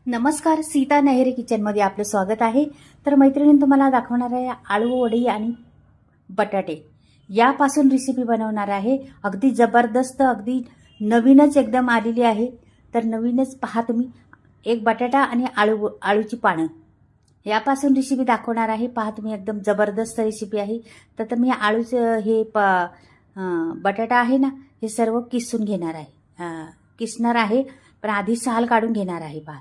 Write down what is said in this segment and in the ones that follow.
नमस्कार, सीता नेहरे किचनमध्ये आपलं स्वागत आहे. तर मैत्रिणी, तुम्हाला दाखवणार आहे आळू वडी आणि बटाटे यापासून रेसिपी बनवणार आहे. अगदी जबरदस्त, अगदी नवीनच एकदम आलेली आहे. तर नवीनच पहा तुम्ही. एक बटाटा आणि आळूची पानं यापासून रेसिपी दाखवणार आहे. पहा तुम्ही, एकदम जबरदस्त रेसिपी आहे. तर मी आळूचं हे बटाटा आहे ना, हे सर्व किसून घेणार आहे. किसणार आहे, पण आधी साल काढून घेणार आहे. पहा,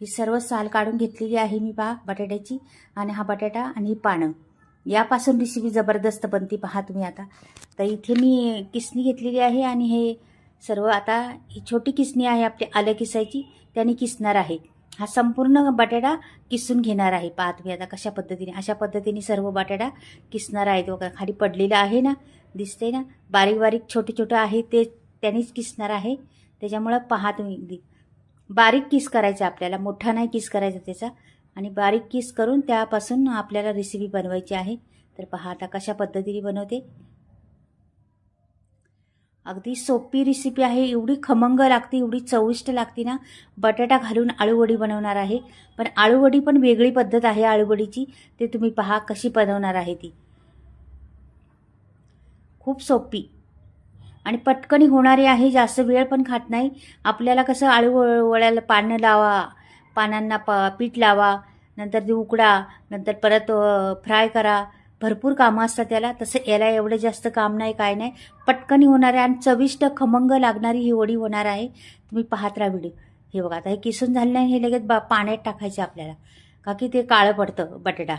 ही सर्व साल काढून घेतलेली आहे मी पहा बटाट्याची. आणि हा बटाटा आणि ही पानं यापासून रेसिपी जबरदस्त बनते. पहा तुम्ही आता. तर इथे मी किसणी घेतलेली आहे आणि हे सर्व आता ही छोटी किसणी आहे आपली आलं किसायची, त्याने किसणार आहे. हा संपूर्ण बटाटा किसून घेणार आहे. पहा तुम्ही आता कशा पद्धतीने, अशा पद्धतीने सर्व बटाटा किसणार आहे. तो खाली पडलेला आहे ना, दिसते ना, बारीक बारीक छोटे छोटे आहे ते त्यानेच किसणार आहे. त्याच्यामुळं पहा तुम्ही, बारीक किस करायचा आपल्याला, मोठा नाही किस करायचा त्याचा. आणि बारीक किस करून त्यापासून आपल्याला रेसिपी बनवायची आहे. तर पहा आता कशा पद्धतीने बनवते. अगदी सोपी रेसिपी आहे. एवढी खमंग लागते, एवढी चविष्ट लागते ना. बटाटा घालून आळूवडी बनवणार आहे. पण आळूवडी पण वेगळी पद्धत आहे आळूवडीची. ते तुम्ही पहा कशी बनवणार आहे ती. खूप सोपी आणि पटकन होणारी आहे. जास्त वेळ पण खात नाही. आपल्याला कसं आळू वड्याला पानांना पीठ लावा, नंतर ते उकडा, नंतर परत फ्राय करा, भरपूर कामं असतात त्याला. तसं याला एवढं जास्त काम नाही, काय नाही. पटकन होणार आहे आणि चविष्ट खमंग लागणारी ही वडी होणार आहे. तुम्ही पाहत राहा व्हिडिओ. हे बघा, आता हे किसून झालं नाही, हे लगेच पाण्यात टाकायचं आपल्याला, का की ते काळं पडतं बटाटा,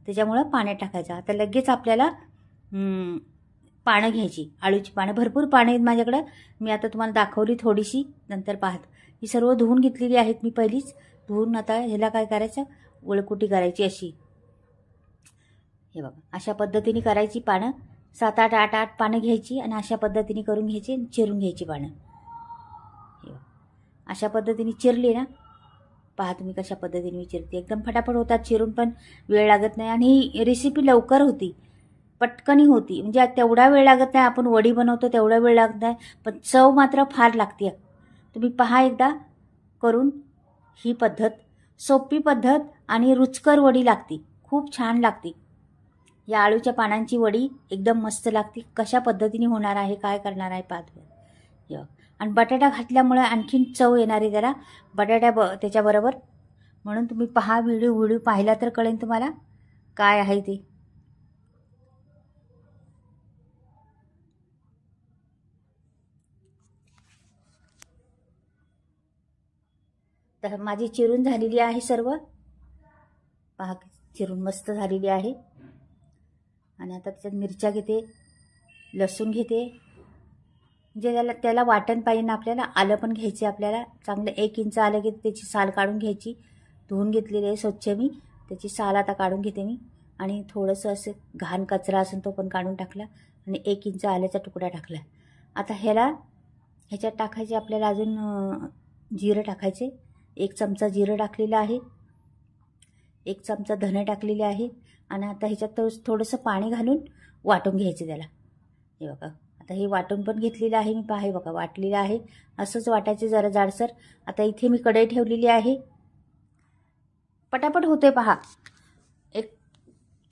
त्याच्यामुळं पाण्यात टाकायचं. आता लगेच आपल्याला पानं घ्यायची, आळूची पानं. भरपूर पानं आहेत माझ्याकडं. मी आता तुम्हाला दाखवली थोडीशी, नंतर पाहत. ही सर्व धुवून घेतलेली आहेत मी पहिलीच. धुवून आता ह्याला काय करायचं, वळकुटी करायची अशी. हे बघा, अशा पद्धतीने करायची पानं. 7-8 पानं घ्यायची आणि अशा पद्धतीने करून घ्यायची, चिरून घ्यायची पानं. हे बघा, अशा पद्धतीने चिरली ना, पहा तुम्ही कशा पद्धतीने मी चिरते. एकदम फटाफट होतात चिरून, पण वेळ लागत नाही. आणि ही रेसिपी लवकर होती, पटकनी होती. म्हणजे तेवढा वेळ लागत नाही. आपण वडी बनवतो तेवढा वेळ लागत नाही, पण चव मात्र फार लागते. तुम्ही पहा एकदा करून. ही पद्धत सोपी पद्धत आणि रुचकर वडी लागते, खूप छान लागते. या आळूच्या पानांची वडी एकदम मस्त लागते. कशा पद्धतीने होणार आहे, काय करणार आहे पाहत. आणि बटाटा घातल्यामुळे आणखीन चव येणार आहे त्याला, त्याच्याबरोबर. म्हणून तुम्ही पहा, व्हिडिओ पाहिला तर कळेल तुम्हाला काय आहे ते. तर माझी चिरून झालेली आहे सर्व. पहा, चिरून मस्त झालेली आहे. आणि आता त्याच्यात मिरच्या घेते, लसूण घेते. म्हणजे त्याला वाटण पाहिजे ना आपल्याला. आलं पण घ्यायचे आपल्याला चांगलं. 1 इंच आलं घेते, त्याची साल काढून घ्यायची. धुवून घेतलेली आहे स्वच्छ मी. त्याची साल आता काढून घेते मी. आणि थोडंसं असं घाण कचरा असेल तो पण काढून टाकला. आणि 1 इंच आल्याचा तुकडा टाकला. आता ह्याच्यात टाकायचे आपल्याला अजून जिरं टाकायचे. 1 चमचा जिरं टाकलेलं आहे. 1 चमचा धने टाकलेले आहे. आणि आता ह्याच्यात थोडंसं पाणी घालून वाटून घ्यायचं त्याला. हे बघा, आता हे वाटून पण घेतलेलं आहे मी. पहा, हे बघा वाटलेलं आहे. असंच वाटायचं जरा जाडसर. आता इथे मी कढई ठेवलेली आहे. पटापट होते पहा. 1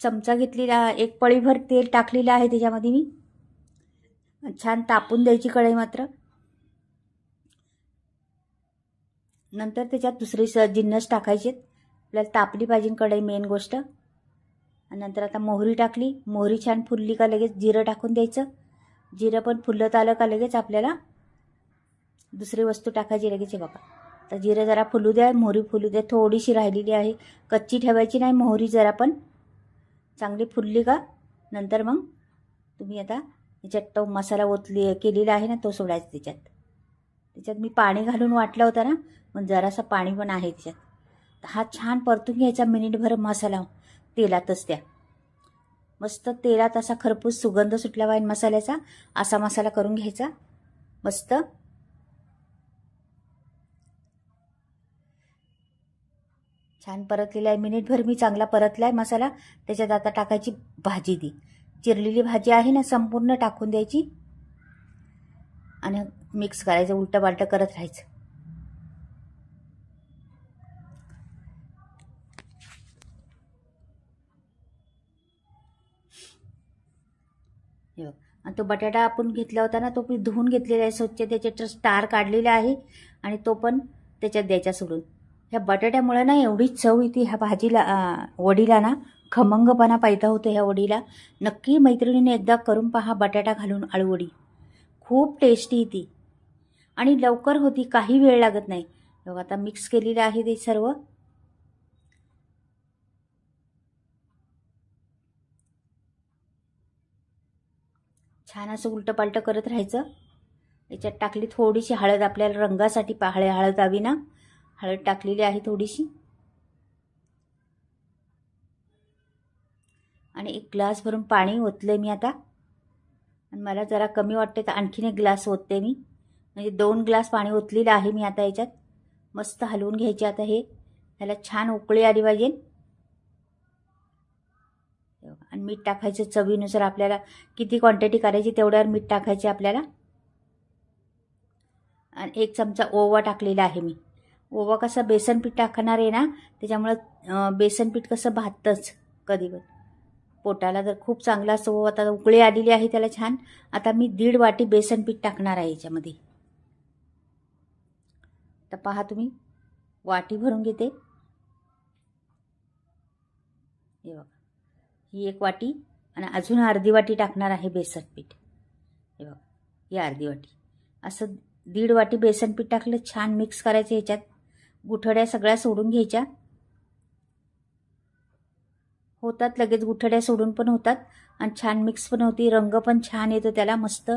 चमचा घेतलेला, 1 पळीभर तेल टाकलेलं आहे त्याच्यामध्ये मी. छान तापून द्यायची कढई मात्र. नंतर त्याच्यात दुसरे जिन्नस टाकायचे. आपल्याला तापली पाहिजे कढई, मेन गोष्ट. आणि नंतर आता मोहरी टाकली. मोहरी छान फुलली का लगेच जिरं टाकून द्यायचं. जिरं पण फुलत आलं का लगेच आपल्याला दुसरी वस्तू टाकायची लगेच. बघा, तर जिरं जरा फुलू द्या, मोहरी फुलू द्या. थोडीशी राहिलेली आहे, कच्ची ठेवायची नाही मोहरी. जरा पण चांगली फुलली का नंतर मग तुम्ही आता ह्याच्यात तो मसाला केलेला आहे ना, तो सोडायचा त्याच्यात मी पाणी घालून वाटलं होतं ना, मग जरासं पाणी पण आहे त्याच्यात. हा छान परतून घ्यायचा मिनिटभर मसाला तेलातच. त्या मस्त तेलात असा खरपूस सुगंध सुटला पाहिजे मसाल्याचा. असा मसाला करून घ्यायचा मस्त. छान परतलेला आहे, मिनिटभर मी चांगला परतला आहे मसाला. त्याच्यात आता टाकायची भाजी. ती चिरलेली भाजी आहे ना, संपूर्ण टाकून द्यायची आणि मिक्स करायचं, उलटं पालटं करत राहायचं. हे बघ. आणि तो बटाटा आपण घेतला होता ना, तो मी धुवून घेतलेला आहे स्वच्छ, त्याचे स्टार काढलेला आहे आणि तो पण त्याच्यात द्यायचा सोडून. ह्या बटाट्यामुळे ना एवढी चव येते ह्या भाजीला, वडीला ना खमंगपणा पैदा होतो ह्या वडीला. नक्की मैत्रिणीने एकदा करून पहा बटाटा घालून आळूवडी. खूप टेस्टी येते आणि लवकर होती, काही वेळ लागत नाही. बघा आता मिक्स केलेलं आहे ते सर्व. छान असं उलटं पालटं करत राहायचं. याच्यात टाकली थोडीशी हळद, आपल्याला रंगासाठी हळद हवी ना, हळद टाकलेली आहे थोडीशी. आणि एक ग्लास भरून पाणी ओतलं मी आता. आणि मला जरा कमी वाटते तर आणखीन एक ग्लास ओतते मी, म्हणजे 2 ग्लास पाणी ओतलेलं आहे मी आता याच्यात. मस्त हलवून घ्यायचे आता हे. ह्याला छान उकळी आली पाहिजे. आणि मीठ टाकायचं चवीनुसार, आपल्याला किती क्वांटिटी करायची तेवढ्यावर मीठ टाकायचे आपल्याला. आणि 1 चमचा ओवा टाकलेला आहे मी. ओवा कसं बेसन पीठ टाकणार आहे ना, त्याच्यामुळं बेसन पीठ कसं भातच कधी पण पोटाला तर खूप चांगला असतो. आता उकळी आलेली आहे त्याला छान. आता मी 1.5 वाटी बेसन पीठ टाकणार आहे याच्यामध्ये. तर पहा तुम्ही, वाटी भरून घेते. हे बघा, ही 1 वाटी आणि अजून अर्धी वाटी टाकणार आहे बेसन पीठ. हे बघा, ही अर्धी वाटी. असं 1.5 वाटी बेसन पीठ टाकलं, छान मिक्स करायचं. ह्याच्यात गुठळ्या सगळ्या सोडून घ्यायच्या. होतात लगेच गुठळ्या सोडून पण होतात आणि छान मिक्स पण होती. रंग पण छान येतो त्याला, मस्त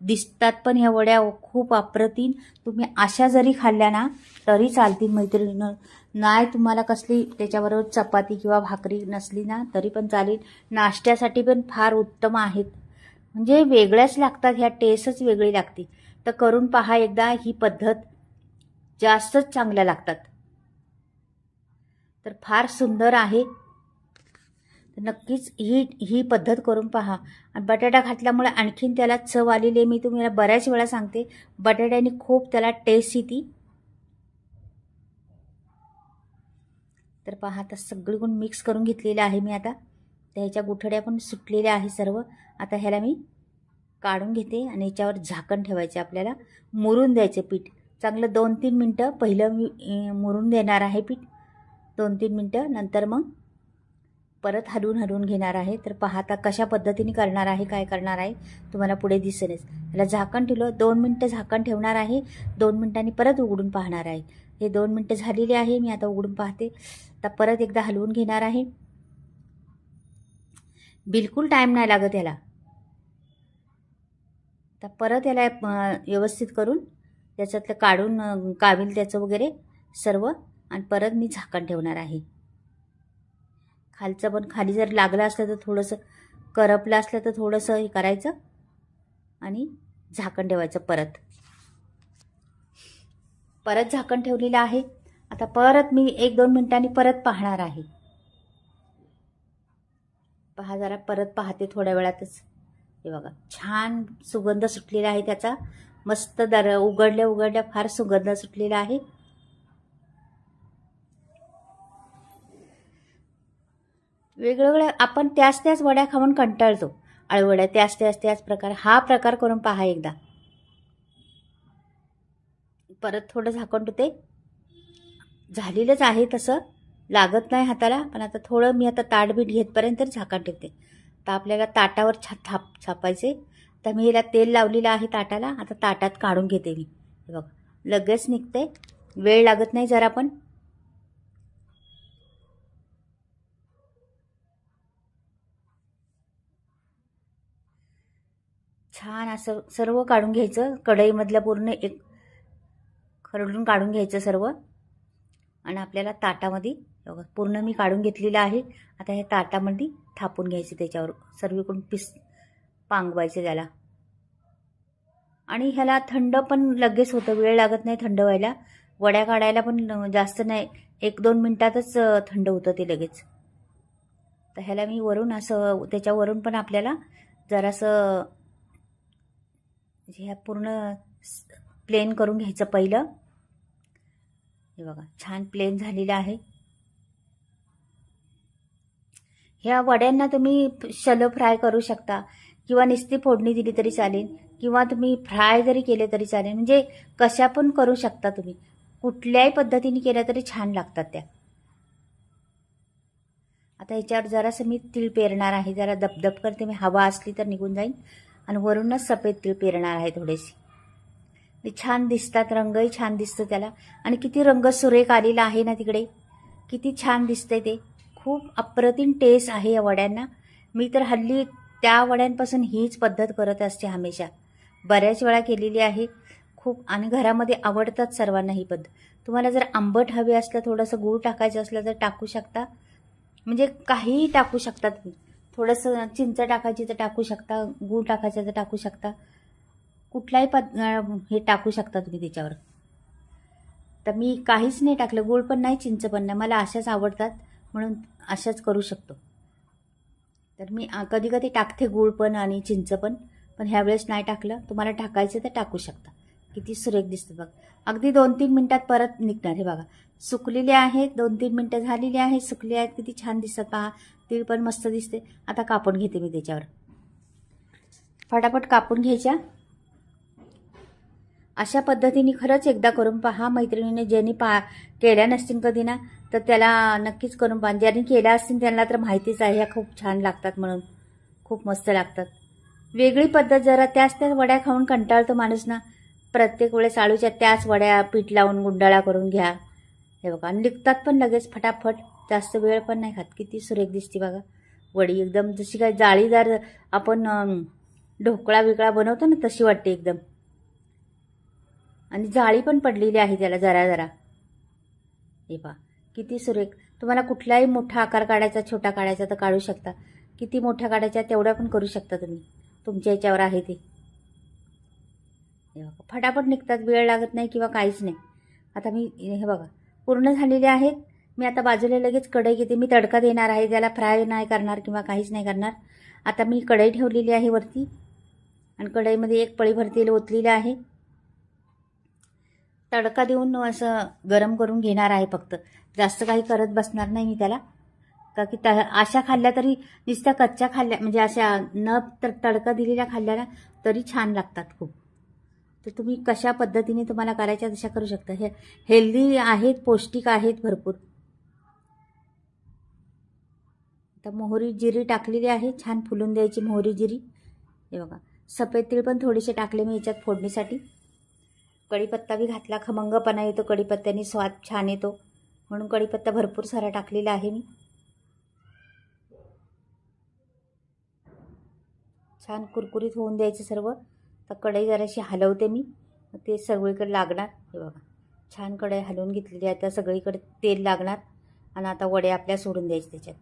दिसतात पण ह्या वड्या खूप अप्रतिम. तुम्ही अशा जरी खाल्ल्या ना तरी चालतील मैत्रिणीनं. नाही तुम्हाला कसली त्याच्याबरोबर चपाती किंवा भाकरी नसली ना तरी पण चालेल. नाश्त्यासाठी पण फार उत्तम आहेत, म्हणजे वेगळ्याच लागतात ह्या, टेस्टच वेगळी लागते. तर करून पहा एकदा, ही पद्धत जास्तच चांगल्या लागतात. तर फार सुंदर आहे. नक्कीच ही पद्धत करून पहा. आणि बटाटा घातल्यामुळे आणखीन त्याला चव आलेली आहे. मी तुम्हाला बऱ्याच वेळा सांगते, बटाट्याने खूप त्याला टेस्ट येते. तर पहा, आता सगळीकडून मिक्स करून घेतलेलं आहे मी आता. तर ह्याच्या गुठळ्या पण सुटलेल्या आहे सर्व. आता ह्याला मी काढून घेते आणि याच्यावर झाकण ठेवायचे आपल्याला. मुरून द्यायचं पीठ चांगलं 2-3 मिनटं. पहिलं मी मुरून देणार आहे पीठ 2-3 मिनटं, नंतर मग परत हलवून घेणार आहे. तर पहा आता कशा पद्धतीने करणार आहे, काय करणार आहे तुम्हाला पुढे दिसेलच. याला झाकण ठेवलं, 2 मिनटं झाकण ठेवणार आहे. 2 मिनटांनी परत उघडून पाहणार आहे. हे 2 मिनटं झालेली आहे, मी आता उघडून पाहते. आता परत एकदा हलवून घेणार आहे. बिलकुल टाईम नाही लागत याला. आता परत याला व्यवस्थित करून त्याच्यातलं काढून कावील त्याचं वगैरे सर्व, आणि परत मी झाकण ठेवणार आहे. खालचं पण, खाली जर लागलं असलं तर थोडंसं करपलं असलं तर थोडंसं हे करायचं आणि झाकण ठेवायचं. परत झाकण ठेवलेलं आहे. आता परत मी 1-2 मिनिटांनी परत पाहणार आहे. पहा, जरा परत पाहते थोड्या वेळातच. हे बघा, छान सुगंध सुटलेला आहे त्याचा. मस्त उघडल्या फार सुगंध सुटलेला आहे. वेगवेगळ्या आपण त्याच वड्या खाऊन कंटाळतो. आळूवड्या त्याच प्रकार. हा प्रकार करून पहा एकदा. परत थोडं झाकण ठेवते. झालेलंच आहे तसं, लागत नाही हाताला. पण आता थोडं मी आता ताटबीट घेतपर्यंत झाकण ठेवते. तर आपल्याला ताटावर छापायचे. तर मी याला तेल लावलेलं आहे ताटाला. आता ताटात काढून घेते मी. हे बघा, लगेच निघते, वेळ लागत नाही जरा पण. छान असं सर्व काढून घ्यायचं. कढईमधलं पूर्ण एक खरडून काढून घ्यायचं सर्व. आणि आपल्याला ताटामध्ये पूर्ण मी काढून घेतलेलं आहे. आता हे ताटामध्ये थापून घ्यायचे, त्याच्यावर सर्वीकडून पांगवायचे त्याला. आणि ह्याला थंड पण लगेच होतं, वेळ लागत नाही थंड व्हायला. वड्या काढायला पण जास्त नाही, 1-2 मिनटातच थंड होतं ते लगेच. तर ह्याला मी वरून असं, त्याच्यावरून पण आपल्याला जरासं ह्या पूर्ण प्लेन करून घ्यायचं पहिलं. हे बघा, छान प्लेन झालेलं आहे. ह्या वड्यांना तुम्ही शॅलो फ्राय करू शकता किंवा नुसती फोडणी दिली तरी चालेल, किंवा तुम्ही फ्राय जरी केले तरी चालेल. म्हणजे कशा पण करू शकता तुम्ही, कुठल्याही पद्धतीने केल्या तरी छान लागतात त्या. आता ह्याच्यावर जरासं मी तीळ पेरणार आहे. जरा दबदब करते मी, हवा असली तर निघून जाईल. आणि वरूनच सफेद तीळ पेरणार आहे थोडेसे. ते छान दिसतात, रंगही छान दिसतो त्याला. आणि किती रंग सुरेख आलेला आहे ना तिकडे, किती छान दिसतंय ते. खूप अप्रतिम टेस्ट आहे या वड्यांना. मी तर हल्ली त्या वड्यांपासून हीच पद्धत करत असते हमेशा. बऱ्याच वेळा केलेली आहे खूप, आणि घरामध्ये आवडतात सर्वांना ही पद्धत. तुम्हाला जर आंबट हवे असलं, थोडंसं गूळ टाकायचं असलं तर टाकू शकता. म्हणजे काहीही टाकू शकता तुम्ही. थोडंसं चिंच टाकायची तर टाकू शकता, गूळ टाकायचं तर टाकू शकता. कुठलाही हे टाकू शकता तुम्ही त्याच्यावर. तर मी काहीच नाही टाकलं, गूळ पण नाही, चिंच पण नाही. मला अशाच आवडतात म्हणून अशाच करू शकतो. तर मी कधी कधी टाकते गूळ पण आणि चिंच पण, पण ह्यावेळेस नाही टाकलं. तुम्हाला टाकायचं तर टाकू शकता. किती सुरेख दिसतं बघ. अगदी 2-3 मिनटात परत निघणार. हे बघा, सुकलेले आहेत. 2-3 मिनटं झालेली आहेत, सुकले आहेत. किती छान दिसतात पहा. तीळ पण मस्त दिसते. आता कापून घेते मी त्याच्यावर. फटाफट कापून घ्यायच्या. अशा पद्धतीने खरंच एकदा करून पहा मैत्रिणीने. ज्यांनी केल्या नसतील कधी ना, तर त्याला नक्कीच करून पहा. ज्यांनी केल्या असतील त्यांना तर माहितीच आहे ह्या खूप छान लागतात म्हणून. खूप मस्त लागतात. वेगळी पद्धत जरा. त्याच वड्या खाऊन कंटाळतो माणूस ना. प्रत्येक वेळेस आळूच्या त्याच वड्या पीठ लावून गुंडाळा करून घ्या. हे बघा, आणि निघतात पण लगेच फटाफट. जास्त वेळ पण नाही खात. किती सुरेख दिसते बघा वडी. एकदम जशी काय जाळीदार आपण ढोकळा बिकळा बनवतो ना, तशी वाटते एकदम. आणि जाळी पण पडलेली आहे त्याला जरा जरा. हे पहा किती सुरेख. तुम्हाला कुठलाही मोठा आकार काढायचा, छोटा काढायचा तर काढू शकता. किती मोठ्या काढायच्या तेवढ्या पण करू शकता तुम्ही. तुमच्या याच्यावर आहे ते. हे बघा, फटाफट निघतात, वेळ लागत नाही किंवा काहीच नाही. आता मी हे बघा पूर्ण झालेले आहेत. मी आता बाजूला लगेच कढई घेते. मी तडका देणार आहे त्याला, फ्राय नाही करणार किंवा काहीच नाही करणार. आता मी कढई ठेवलेली आहे वरती, आणि कढईमध्ये एक पळीभर तेल ओतलेलं आहे. तडका देऊन असं गरम करून घेणार आहे फक्त. जास्त काही करत बसणार नाही मी त्याला. का की अशा खाल्ल्या तरी, नुसत्या कच्च्या खाल्ल्या म्हणजे अशा न तडका दिलेल्या खाल्ल्या ना तरी छान लागतात खूप. तर तुम्ही कशा पद्धतीने तुम्हाला करायच्या तशा करू शकता. हे हेल्दी आहेत, पौष्टिक आहेत भरपूर. आता मोहरी जिरी टाकलेली आहे. छान फुलून द्यायची मोहरी जिरी. हे बघा, सफेद तीळ पण थोडेसे टाकले मी याच्यात फोडणीसाठी. कढीपत्ता बी घातला, खमंगपणा येतो कढीपत्त्याने, स्वाद छान येतो म्हणून कढीपत्ता भरपूर सारा टाकलेला आहे मी. छान कुरकुरीत होऊन द्यायचं सर्व. तर कढई जराशी हलवते मी, ते सगळीकडे लागणार. हे बघा, छान कढई हलवून घेतलेली आहे. आता सगळीकडे तेल लागणार. आणि आता वड्या आपल्या सोडून द्यायच्या त्याच्यात.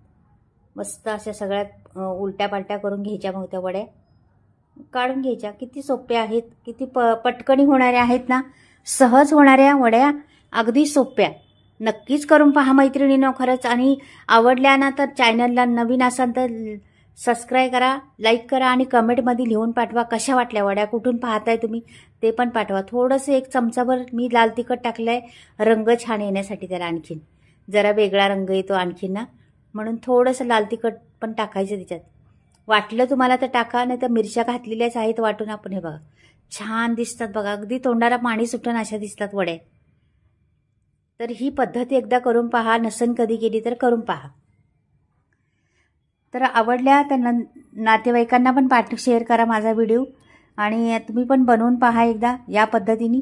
मस्त अशा सगळ्यात उलट्या पालट्या करून घ्यायच्या. मग त्या वड्या काढून घ्यायच्या. किती सोप्या आहेत, किती पटकनी होणाऱ्या आहेत ना. सहज होणाऱ्या वड्या, अगदी सोप्या. नक्कीच करून पहा मैत्रिणींनो खरंच. आणि आवडल्या ना तर चॅनलला नवीन असाल तर सबस्क्राईब करा, लाईक करा, आणि कमेंटमध्ये लिहून पाठवा कशा वाटल्या वड्या, कुठून पाहताय तुम्ही ते पण पाठवा. थोडंसं 1 चमचाभर मी लाल तिखट टाकलं आहे, रंग छान येण्यासाठी. त्याला आणखीन जरा वेगळा रंग येतो आणखीन ना, म्हणून थोडंसं लाल तिखट पण टाकायचं त्याच्यात. वाटलं तुम्हाला तर टाका, नाही तर मिरच्या घातलेल्याच आहेत वाटून आपण. हे बघा छान दिसतात बघा, अगदी तोंडाला पाणी सुटून अशा दिसतात वड्या. तर ही पद्धत एकदा करून पहा. नसन कधी केली तर करून पहा. तर आवडल्या तर नातेवाईकांना पण शेअर करा माझा व्हिडिओ. आणि तुम्ही पण बनवून पहा एकदा या पद्धतीने.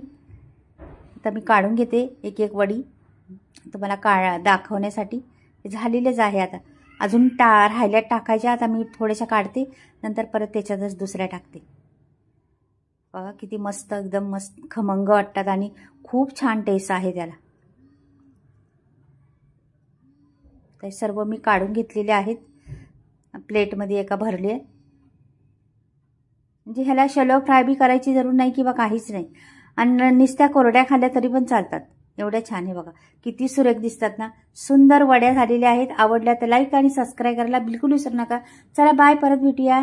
आता मी काढून घेते एक एक वडी तुम्हाला दाखवण्यासाठी. झालेलेच आहे. आता अजून राहिल्या टाकायच्या. आता मी थोड्याशा काढते, नंतर परत त्याच्यातच दुसऱ्या टाकते. बघा किती मस्त, एकदम मस्त खमंग वाटतात आणि खूप छान टेस्ट आहे त्याला. ते सर्व मी काढून घेतलेले आहेत. प्लेटमध्ये एका भरली आहे. म्हणजे ह्याला शॅलो फ्राय बी करायची जरूर नाही किंवा काहीच नाही. आणि नुसत्या कोरड्या खाल्ल्या तरी पण चालतात. एवढ्या छान. हे बघा किती सुरेख दिसतात ना. सुंदर वड्या झालेल्या आहेत. आवडल्या तर लाईक आणि सबस्क्राईब करायला बिलकुल विसरू नका. चला बाय, परत भेटूया.